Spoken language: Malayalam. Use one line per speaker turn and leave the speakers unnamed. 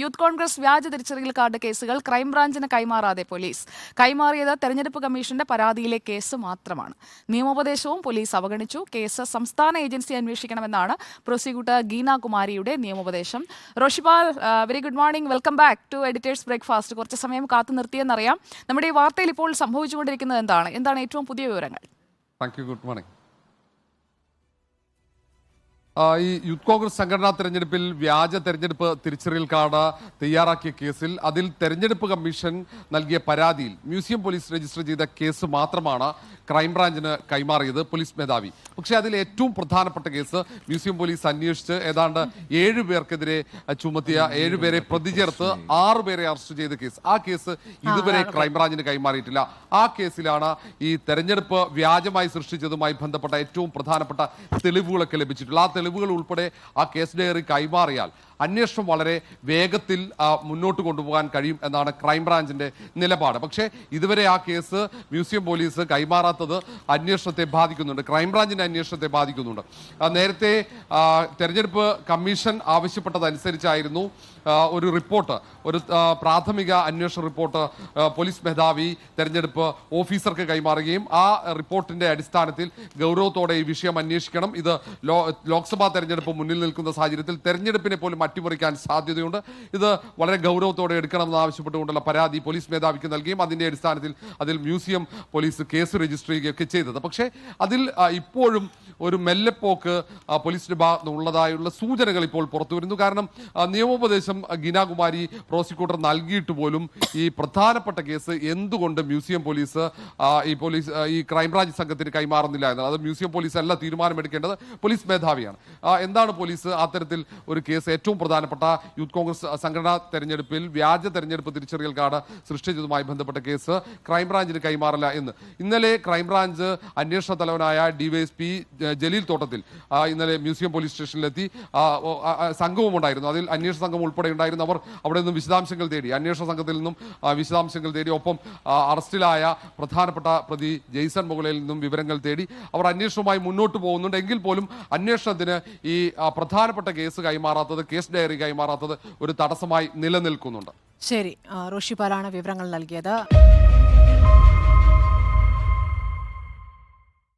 യൂത്ത് കോൺഗ്രസ് വ്യാജ തിരിച്ചറിയൽ കാർഡ് കേസുകൾ ക്രൈംബ്രാഞ്ചിന് കൈമാറാതെ പോലീസ്. കൈമാറിയത് തെരഞ്ഞെടുപ്പ് കമ്മീഷന്റെ പരാതിയിലെ കേസ് മാത്രമാണ്. നിയമോപദേശവും പോലീസ് അവഗണിച്ചു. കേസ് സംസ്ഥാന ഏജൻസി അന്വേഷിക്കണമെന്നാണ് പ്രോസിക്യൂട്ടർ ഗീന കുമാരിയുടെ നിയമോപദേശം. Roshipal, very good morning. Welcome back to editors breakfast. കുറച്ച് സമയം കാത്തു നിർത്തിയെന്നറിയാം. നമ്മുടെ ഈ വാർത്തയിൽ ഇപ്പോൾ സംഭവിച്ചുകൊണ്ടിരിക്കുന്നത് എന്താണ് ഏറ്റവും പുതിയ വിവരങ്ങൾ?
Good morning. ഈ യൂത്ത് കോൺഗ്രസ് സംഘടനാ തെരഞ്ഞെടുപ്പിൽ വ്യാജ തെരഞ്ഞെടുപ്പ് തിരിച്ചറിയൽ കാർഡ് തയ്യാറാക്കിയ കേസിൽ അതിൽ തെരഞ്ഞെടുപ്പ് കമ്മീഷൻ നൽകിയ പരാതിയിൽ മ്യൂസിയം പോലീസ് രജിസ്റ്റർ ചെയ്ത കേസ് മാത്രമാണ് ക്രൈംബ്രാഞ്ചിന് കൈമാറിയത് പോലീസ് മേധാവി. പക്ഷേ അതിൽ ഏറ്റവും പ്രധാനപ്പെട്ട കേസ് മ്യൂസിയം പോലീസ് അന്വേഷിച്ച് ഏതാണ്ട് 7 പേർക്കെതിരെ ചുമത്തിയ 7 പേരെ പ്രതി ചേർത്ത് 6 പേരെ അറസ്റ്റ് ചെയ്ത കേസ്. ആ കേസ് ഇതുവരെ ക്രൈംബ്രാഞ്ചിന് കൈമാറിയിട്ടില്ല. ആ കേസിലാണ് ഈ തെരഞ്ഞെടുപ്പ് വ്യാജമായി സൃഷ്ടിച്ചതുമായി ബന്ധപ്പെട്ട ഏറ്റവും പ്രധാനപ്പെട്ട തെളിവുകളൊക്കെ ലഭിച്ചിട്ടുള്ളത്. ആ തെളിവുകൾ ഉൾപ്പെടെ ആ കേസ് ഡയറി കൈമാറിയാൽ അന്വേഷണം വളരെ വേഗത്തിൽ മുന്നോട്ട് കൊണ്ടുപോകാൻ കഴിയും എന്നാണ് ക്രൈംബ്രാഞ്ചിന്റെ നിലപാട്. പക്ഷേ ഇതുവരെ ആ കേസ് മ്യൂസിയം പോലീസ് കൈമാറാത്തത് അന്വേഷണത്തെ ബാധിക്കുന്നുണ്ട്, ക്രൈംബ്രാഞ്ചിന്റെ അന്വേഷണത്തെ ബാധിക്കുന്നുണ്ട്. നേരത്തെ തെരഞ്ഞെടുപ്പ് കമ്മീഷൻ ആവശ്യപ്പെട്ടതനുസരിച്ചായിരുന്നു ഒരു റിപ്പോർട്ട്, ഒരു പ്രാഥമിക അന്വേഷണ റിപ്പോർട്ട് പോലീസ് മേധാവി തെരഞ്ഞെടുപ്പ് ഓഫീസർക്ക് കൈമാറുകയും ആ റിപ്പോർട്ടിന്റെ അടിസ്ഥാനത്തിൽ ഗൗരവത്തോടെ ഈ വിഷയം അന്വേഷിക്കണം, ഇത് ലോക്സഭാ തെരഞ്ഞെടുപ്പ് മുന്നിൽ നിൽക്കുന്ന സാഹചര്യത്തിൽ തെരഞ്ഞെടുപ്പിനെ പോലും അട്ടിമറിക്കാൻ സാധ്യതയുണ്ട്, ഇത് വളരെ ഗൗരവത്തോടെ എടുക്കണമെന്ന് ആവശ്യപ്പെട്ടുകൊണ്ടുള്ള പരാതി പോലീസ് മേധാവിക്ക് നൽകുകയും അതിന്റെ അടിസ്ഥാനത്തിൽ അതിൽ മ്യൂസിയം പോലീസ് കേസ് രജിസ്റ്റർ ചെയ്യുകയൊക്കെ ചെയ്തത്. പക്ഷേ അതിൽ ഇപ്പോഴും ഒരു മെല്ലെപ്പോക്ക് പോലീസിന്റെ ഭാഗത്തുനിന്നുള്ളതായുള്ള സൂചനകൾ ഇപ്പോൾ പുറത്തു വരുന്നു. കാരണം നിയമോപദേശം ഗീനാകുമാരി പ്രോസിക്യൂട്ടർ നൽകിയിട്ട് പോലും ഈ പ്രധാനപ്പെട്ട കേസ് എന്തുകൊണ്ട് മ്യൂസിയം പോലീസ് ഈ ക്രൈംബ്രാഞ്ച് സംഘത്തിന് കൈമാറുന്നില്ല എന്നാണ്. അത് മ്യൂസിയം പോലീസ് അല്ല തീരുമാനമെടുക്കേണ്ടത്, പോലീസ് മേധാവിയാണ്. എന്താണ് പോലീസ് അത്തരത്തിൽ ഒരു കേസ് ഏറ്റവും പ്രധാനപ്പെട്ട യൂത്ത് കോൺഗ്രസ് സംഘടനാ തെരഞ്ഞെടുപ്പിൽ വ്യാജ തെരഞ്ഞെടുപ്പ് തിരിച്ചറിയൽ കാർഡ് സൃഷ്ടിച്ചതുമായി ബന്ധപ്പെട്ട കേസ് ക്രൈംബ്രാഞ്ചിന് കൈമാറില്ല എന്ന് ഇന്നലെ ക്രൈംബ്രാഞ്ച് അന്വേഷണ തലവനായ ഡിവൈഎസ്പി ജലീൽ തോട്ടത്തിൽ ഇന്നലെ മ്യൂസിയം പോലീസ് സ്റ്റേഷനിലെത്തി സംഘവും ഉണ്ടായിരുന്നു. അതിൽ അന്വേഷണ സംഘം ഉൾപ്പെടെ ഉണ്ടായിരുന്നു. അവർ അവിടെ നിന്നും വിശദാംശങ്ങൾ തേടി, അന്വേഷണ സംഘത്തിൽ നിന്നും വിശദാംശങ്ങൾ തേടി, ഒപ്പം അറസ്റ്റിലായ പ്രധാനപ്പെട്ട പ്രതി ജെയ്സൺ മുകളിൽ നിന്നും വിവരങ്ങൾ തേടി അവർ അന്വേഷണവുമായി മുന്നോട്ട് പോകുന്നുണ്ട്. എങ്കിൽ പോലും അന്വേഷണത്തിന് ഈ പ്രധാനപ്പെട്ട കേസ് കൈമാറാത്തത്, കേസ് ഡയറി കൈമാറാത്തത് ഒരു തടസ്സമായി നിലനിൽക്കുന്നുണ്ട്.
ശരി, റോഷിപാലാണ് വിവരങ്ങൾ നൽകിയത്.